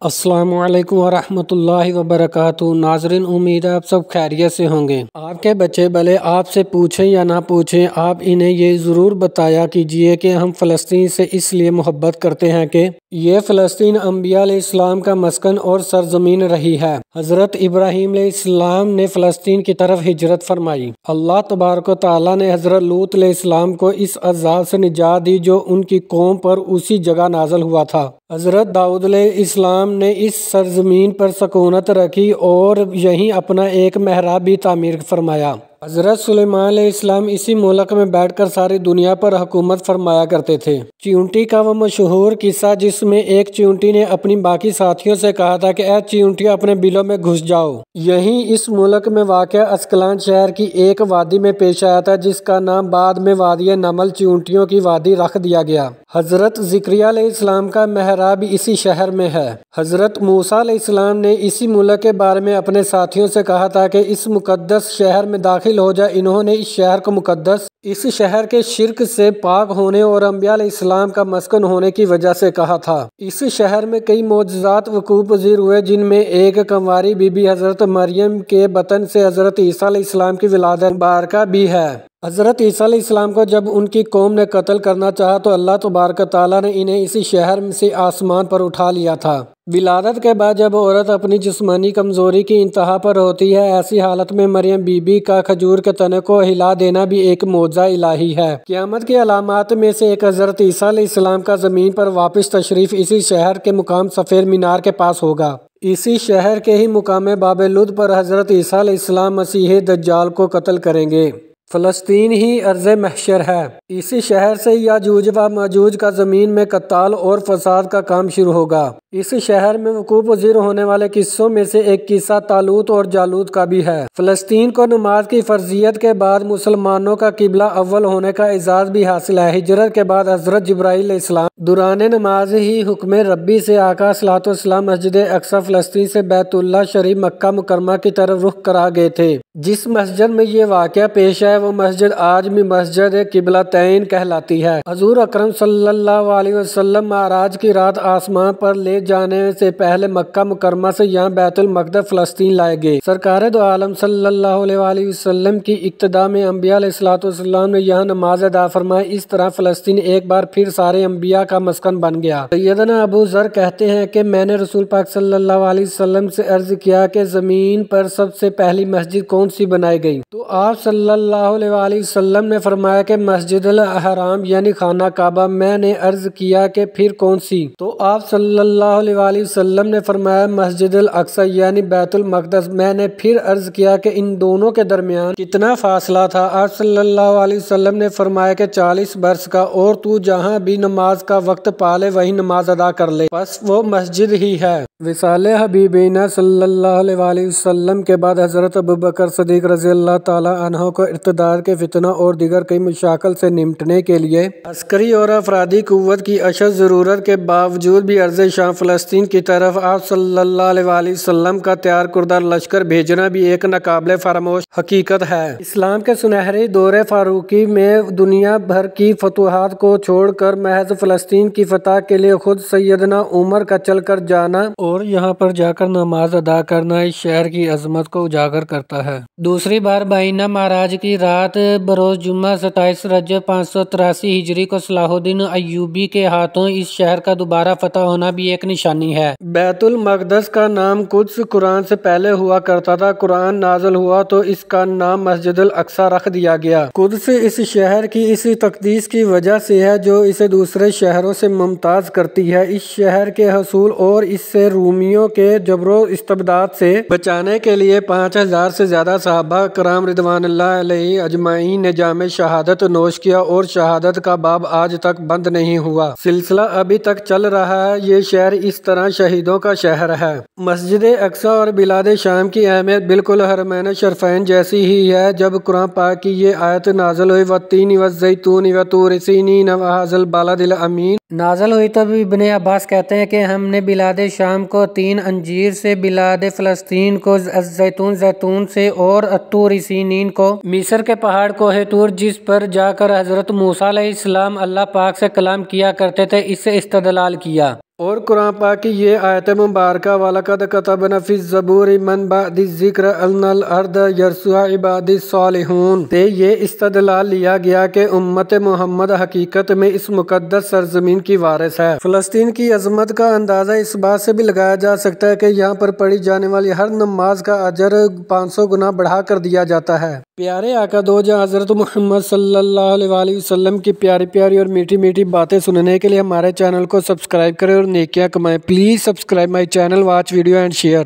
السلام علیکم ورحمۃ اللہ وبرکاتہ۔ ناظرین، امید ہے آپ سب خیریت سے ہوں گے۔ آپ کے بچے بھلے آپ سے پوچھیں یا نہ پوچھیں، آپ انہیں یہ ضرور بتایا کیجئے کہ ہم فلسطین سے اس لیے محبت کرتے ہیں کہ یہ فلسطین انبیاء علیہ السلام کا مسکن اور سرزمین رہی ہے۔ حضرت ابراہیم علیہ السلام نے فلسطین کی طرف ہجرت فرمائی۔ اللہ تبارک و تعالیٰ نے حضرت لوط علیہ السلام کو اس عذاب سے نجات دی جو ان کی قوم پر اسی جگہ نازل ہوا تھا۔ حضرت داؤد علیہ السلام نے اس سرزمین پر سکونت رکھی اور یہیں اپنا ایک محراب بھی تعمیر فرمایا۔ حضرت سلیمان علیہ السلام اسی ملک میں بیٹھ کر ساری دنیا پر حکومت فرمایا کرتے تھے۔ چیونٹی کا وہ مشہور قصہ جس میں ایک چیونٹی نے اپنی باقی ساتھیوں سے کہا تھا کہ اے چیونٹی اپنے بلوں میں گھس جاؤ۔ یہیں اس ملک میں واقع اسکلان شہر کی ایک وادی میں پیش آیا تھا جس کا نام بعد میں وادی نمل چیونٹیوں کی وادی رکھ دیا گیا۔ حضرت زکریا علیہ السلام کا محراب بھی اسی شہر میں ہے۔ حضرت موسیٰ علیہ السلام نے اسی ملک کے بارے میں اپنے ساتھیوں سے کہا تھا کہ اس مقدس شہر میں داخل ہو جائے۔ انہوں نے اس شہر کو مقدس، اس شہر کے شرک سے پاک ہونے اور انبیاء علیہ السلام کا مسکن ہونے کی وجہ سے کہا تھا۔ اس شہر میں کئی معجزات وقوع پذیر ہوئے جن میں ایک کنواری بی بی حضرت مریم کے بطن سے حضرت عیسیٰ علیہ السلام کی ولادت مبارکہ بھی ہے۔ حضرت عیسیٰ علیہ السلام کو جب ان کی قوم نے قتل کرنا چاہا تو اللہ تبارک و تعالیٰ نے انہیں اسی شہر سے آسمان پر اٹھا لیا تھا۔ ولادت کے بعد جب عورت اپنی جسمانی کمزوری کی انتہا پر ہوتی ہے، ایسی حالت میں مریم بی بی کا کھجور کے تنے کو ہلا دینا بھی ایک معجزہ الہی ہے۔ قیامت کی علامات میں سے ایک حضرت عیسیٰ علیہ السلام کا زمین پر واپس تشریف اسی شہر کے مقام سفید مینار کے پاس ہوگا۔ اسی شہر کے ہی مقام باب لد پر حضرت عیسیٰ علیہ السلام مسیح دجال کو قتل کریں گے۔ فلسطین ہی ارض محشر ہے۔ اسی شہر سے یاجوج و ماجوج کا زمین میں قتال اور فساد کا کام شروع ہوگا۔ اس شہر میں وقوع پذیر ہونے والے قصوں میں سے ایک قصہ طالوت اور جالوت کا بھی ہے۔ فلسطین کو نماز کی فرضیت کے بعد مسلمانوں کا قبلہ اول ہونے کا اعزاز بھی حاصل ہے۔ ہجرت کے بعد حضرت جبرائیل علیہ السلام دوران نماز ہی حکم ربی سے آقا صلی اللہ علیہ وسلم مسجد اقصی فلسطین سے بیت اللہ شریف مکہ مکرمہ کی طرف رخ کرا گئے تھے۔ جس مسجد میں یہ واقعہ پیش ہے وہ مسجد آج بھی مسجد قبلتین کہلاتی ہے۔ حضور اکرم صلی اللہ علیہ وسلم معراج کی رات آسمان پر لے جانے سے پہلے مکہ مکرمہ سے یہاں بیت المقدس فلسطین لائے گئے۔ سرکار دو عالم صلی اللہ علیہ وسلم کی اقتداء میں انبیاء علیہ السلام نے یہاں نماز ادا فرمائی۔ اس طرح فلسطین ایک بار پھر سارے انبیاء کا مسکن بن گیا۔ سیدنا ابو ذر کہتے ہیں کہ میں نے رسول پاک صلی اللہ علیہ وسلم سے عرض کیا کہ زمین پر سب سے پہلی مسجد کون سی بنائی گئی؟ تو آپ صلی اللہ علیہ وسلم نے فرمایا کہ مسجد الحرام یعنی خانہ کعبہ۔ میں نے عرض کیا کہ پھر کون سی؟ تو آپ صلی اللہ علیہ وسلم نے فرمایا مسجد الاقصی یعنی بیت المقدس۔ میں نے پھر عرض کیا کہ ان دونوں کے درمیان کتنا فاصلہ تھا؟ آپ صلی اللہ علیہ وسلم نے فرمایا کہ 40 برس کا، اور تو جہاں بھی نماز کا وقت پالے وہی نماز ادا کر لے، بس وہ مسجد ہی ہے۔ وصال حبیبنا صلی اللہ علیہ وسلم کے بعد حضرت ابوبکر صدیق رضی اللہ تعالیٰ عنہ کو ارتداد کے فتنہ اور دیگر کئی مشاکل سے نمٹنے کے لیے عسکری اور افرادی قوت کی اشد ضرورت کے باوجود بھی ارض شام فلسطین کی طرف آپ صلی اللہ علیہ وسلم کا تیار کردہ لشکر بھیجنا بھی ایک ناقابل فراموش حقیقت ہے۔ اسلام کے سنہرے دور فاروقی میں دنیا بھر کی فتوحات کو چھوڑ کر محض فلسطین کی فتح کے لیے خود سیدنا عمر کا چل کر جانا اور یہاں پر جا کر نماز ادا کرنا اس شہر کی عظمت کو اجاگر کرتا ہے۔ دوسری بار بائینہ معراج کی رات بروز جمعہ 27 رجب 583 ہجری کو صلاح الدین ایوبی کے ہاتھوں اس شہر کا دوبارہ فتح ہونا بھی ایک نشانی ہے۔ بیت المقدس کا نام قدس قرآن سے پہلے ہوا کرتا تھا۔ قرآن نازل ہوا تو اس کا نام مسجد الاقصی رکھ دیا گیا۔ قدس اس شہر کی اسی تقدیس کی وجہ سے ہے جو اسے دوسرے شہروں سے ممتاز کرتی ہے۔ اس شہر کے حصول اور اس سے رومیوں کے جبر و استبداد سے بچانے کے لیے 5000 سے زیادہ صحابہ کرام رضوان اللہ علیہ اجمعین نے جام شہادت نوش کیا اور شہادت کا باب آج تک بند نہیں ہوا۔ سلسلہ ابھی تک چل رہا ہے۔ یہ شہر اس طرح شہیدوں کا شہر ہے۔ مسجد اقصی اور بلاد شام کی اہمیت بالکل حرمین شریفین جیسی ہی ہے۔ جب قرآن پاک کی یہ آیت نازل ہوئی والتین والزیتون وطور سینین وہذا البلد الامین نازل ہوئی تب ابن عباس کہتے ہیں کہ ہم نے بلاد شام کو تین، انجیر سے، بلاد فلسطین کو زیتون سے اور طور سینین کو مصر کے پہاڑ کوہ طور جس پر جا کر حضرت موسیٰ علیہ السلام اللہ پاک سے کلام کیا کرتے تھے، اس سے استدلال کیا۔ اور قرآن پاک کی یہ آیت مبارکہ وَلَقَدْ كَتَبْنَا فِي الزَّبُورِ مِن بَعْدِ الذِّكْرِ أَنَّ الْأَرْضَ يَرِثُهَا عِبَادِي الصَّالِحُونَ سے یہ استدلال لیا گیا کہ امت محمد حقیقت میں اس مقدس سرزمین کی وارث ہے۔ فلسطین کی عظمت کا اندازہ اس بات سے بھی لگایا جا سکتا ہے کہ یہاں پر پڑھی جانے والی ہر نماز کا اجر 500 گنا بڑھا کر دیا جاتا ہے۔ پیارے آقا دو جہاں حضرت محمد صلی اللہ علیہ وآلہ وسلم کی پیاری پیاری اور میٹھی میٹھی باتیں سننے کے لیے ہمارے چینل کو سبسکرائب کریں اور نیکیاں کمائیں۔ Please subscribe my channel, watch video and share.